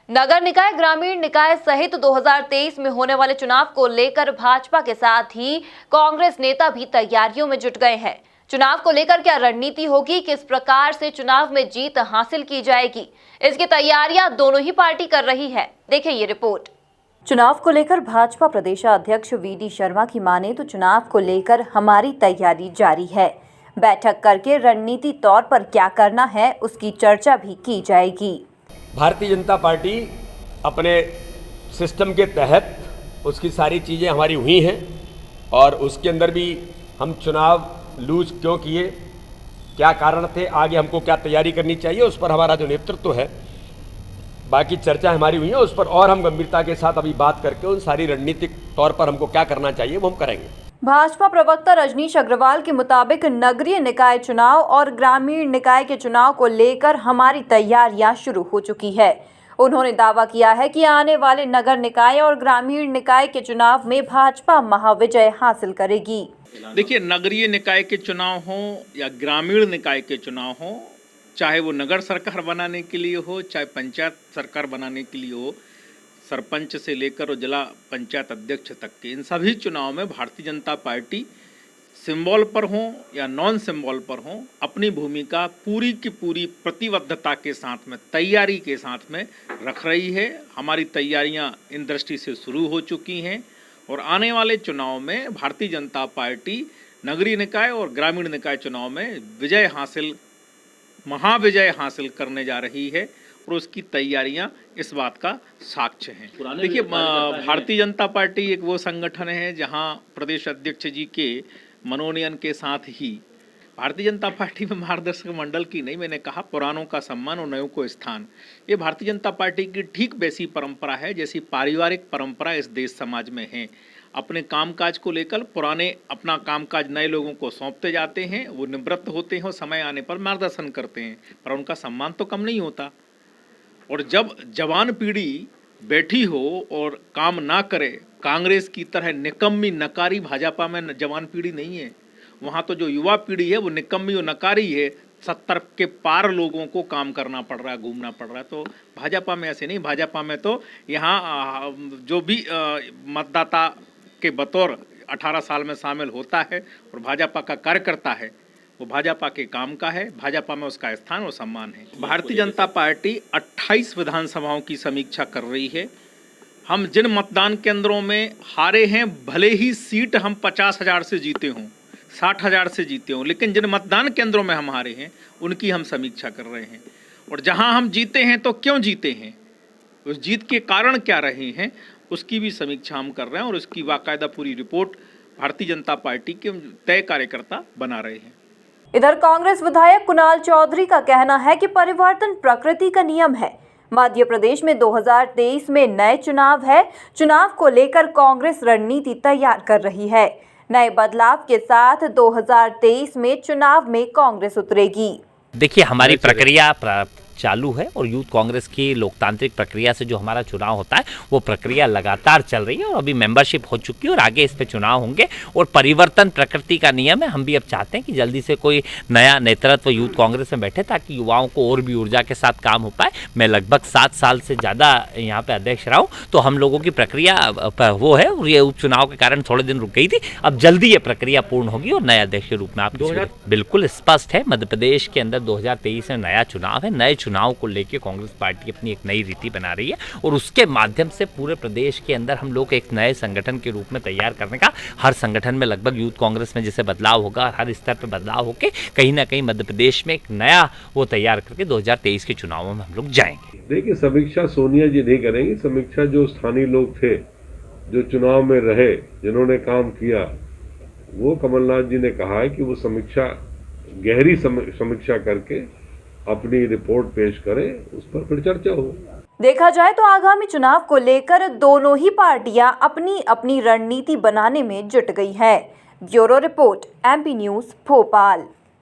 नगर निकाय, ग्रामीण निकाय सहित 2023 में होने वाले चुनाव को लेकर भाजपा के साथ ही कांग्रेस नेता भी तैयारियों में जुट गए हैं। चुनाव को लेकर क्या रणनीति होगी, किस प्रकार से चुनाव में जीत हासिल की जाएगी, इसकी तैयारियां दोनों ही पार्टी कर रही है। देखिए ये रिपोर्ट। चुनाव को लेकर भाजपा प्रदेशाध्यक्ष वीडी शर्मा की माने तो चुनाव को लेकर हमारी तैयारी जारी है। बैठक करके रणनीति तौर पर क्या करना है उसकी चर्चा भी की जाएगी। भारतीय जनता पार्टी अपने सिस्टम के तहत उसकी सारी चीज़ें हमारी हुई हैं और उसके अंदर भी हम चुनाव लूज क्यों किए, क्या कारण थे, आगे हमको क्या तैयारी करनी चाहिए, उस पर हमारा जो नेतृत्व है, बाकी चर्चा हमारी हुई है उस पर और हम गंभीरता के साथ अभी बात करके उन सारी रणनीतिक तौर पर हमको क्या करना चाहिए वो हम करेंगे। भाजपा प्रवक्ता रजनीश अग्रवाल के मुताबिक नगरीय निकाय चुनाव और ग्रामीण निकाय के चुनाव को लेकर हमारी तैयारियां शुरू हो चुकी है। उन्होंने दावा किया है कि आने वाले नगर निकाय और ग्रामीण निकाय के चुनाव में भाजपा महाविजय हासिल करेगी। देखिए, नगरीय निकाय के चुनाव हो या ग्रामीण निकाय के चुनाव हो, चाहे वो नगर सरकार बनाने के लिए हो, चाहे पंचायत सरकार बनाने के लिए हो, सरपंच से लेकर और जिला पंचायत अध्यक्ष तक के इन सभी चुनाव में भारतीय जनता पार्टी सिंबल पर हो या नॉन सिंबल पर हो अपनी भूमिका पूरी की पूरी प्रतिबद्धता के साथ में, तैयारी के साथ में रख रही है। हमारी तैयारियां इन दृष्टि से शुरू हो चुकी हैं और आने वाले चुनाव में भारतीय जनता पार्टी नगरीय निकाय और ग्रामीण निकाय चुनाव में महाविजय हासिल करने जा रही है और उसकी तैयारियां इस बात का साक्ष्य हैं। देखिए, भारतीय जनता पार्टी एक वो संगठन है जहां प्रदेश अध्यक्ष जी के मनोनयन के साथ ही भारतीय जनता पार्टी में मार्गदर्शक मंडल की नहीं, मैंने कहा पुरानों का सम्मान और नयों को स्थान। ये भारतीय जनता पार्टी की ठीक वैसी परंपरा है जैसी पारिवारिक परंपरा इस देश समाज में है। अपने कामकाज को लेकर पुराने अपना कामकाज नए लोगों को सौंपते जाते हैं, वो निवृत्त होते हैं और समय आने पर मार्गदर्शन करते हैं, पर उनका सम्मान तो कम नहीं होता। और जब जवान पीढ़ी बैठी हो और काम ना करे, कांग्रेस की तरह निकम्मी नकारी भाजपा में जवान पीढ़ी नहीं है, वहाँ तो जो युवा पीढ़ी है वो निकम्मी और नकारी है। 70 के पार लोगों को काम करना पड़ रहा है, घूमना पड़ रहा है। तो भाजपा में ऐसे नहीं, भाजपा में तो यहाँ जो भी मतदाता के बतौर 18 साल में शामिल होता है और भाजपा का कार्यकर्ता है, वो भाजपा के काम का है, भाजपा में उसका स्थान और सम्मान है। भारतीय जनता पार्टी 28 विधानसभाओं की समीक्षा कर रही है। हम जिन मतदान केंद्रों में हारे हैं, भले ही सीट हम 50,000 से जीते हों, 60,000 से जीते हों, लेकिन जिन मतदान केंद्रों में हम हारे हैं उनकी हम समीक्षा कर रहे हैं। और जहां हम जीते हैं तो क्यों जीते हैं, उस जीत के कारण क्या रहे हैं, उसकी भी समीक्षा हम कर रहे हैं और उसकी बाकायदा पूरी रिपोर्ट भारतीय जनता पार्टी के तय कार्यकर्ता बना रहे हैं। इधर कांग्रेस विधायक कुणाल चौधरी का कहना है कि परिवर्तन प्रकृति का नियम है। मध्य प्रदेश में 2023 में नए चुनाव है। चुनाव को लेकर कांग्रेस रणनीति तैयार कर रही है। नए बदलाव के साथ 2023 में चुनाव में कांग्रेस उतरेगी। देखिए, हमारी प्रक्रिया चालू है और यूथ कांग्रेस की लोकतांत्रिक प्रक्रिया से जो हमारा चुनाव होता है वो प्रक्रिया लगातार चल रही है और अभी मेंबरशिप हो चुकी है और आगे इस पे चुनाव होंगे और परिवर्तन प्रकृति का नियम है। हम भी अब चाहते हैं कि जल्दी से कोई नया नेतृत्व यूथ कांग्रेस में बैठे ताकि युवाओं को और भी ऊर्जा के साथ काम हो पाए। मैं लगभग 7 साल से ज़्यादा यहाँ पे अध्यक्ष रहा हूँ, तो हम लोगों की प्रक्रिया वो है और ये उपचुनाव के कारण थोड़े दिन रुक गई थी। अब जल्दी ये प्रक्रिया पूर्ण होगी और नए अध्यक्ष के रूप में आप बिल्कुल स्पष्ट है। मध्य प्रदेश के अंदर 2023 में नया चुनाव है। नए चुनाव को लेकर कांग्रेस पार्टी अपनी एक नई रीति बना रही है और उसके माध्यम से पूरे प्रदेश के अंदर हम लोग एक नए संगठन के रूप में तैयार करने का, हर संगठन में लगभग यूथ कांग्रेस में जैसे बदलाव होगा, हर स्तर पर बदलाव होकर कहीं ना कहीं मध्य प्रदेश में एक नया वो तैयार करके 2023 के चुनावों में हम लोग जाएंगे। देखिए, समीक्षा सोनिया जी नहीं करेंगी। समीक्षा जो स्थानीय लोग थे, जो चुनाव में रहे, जिन्होंने काम किया, वो कमलनाथ जी ने कहा है कि वो समीक्षा, गहरी समीक्षा करके अपनी रिपोर्ट पेश करें, उस पर फिर चर्चा हो। देखा जाए तो आगामी चुनाव को लेकर दोनों ही पार्टियां अपनी अपनी रणनीति बनाने में जुट गई है। Bureau report, MP news, Bhopal.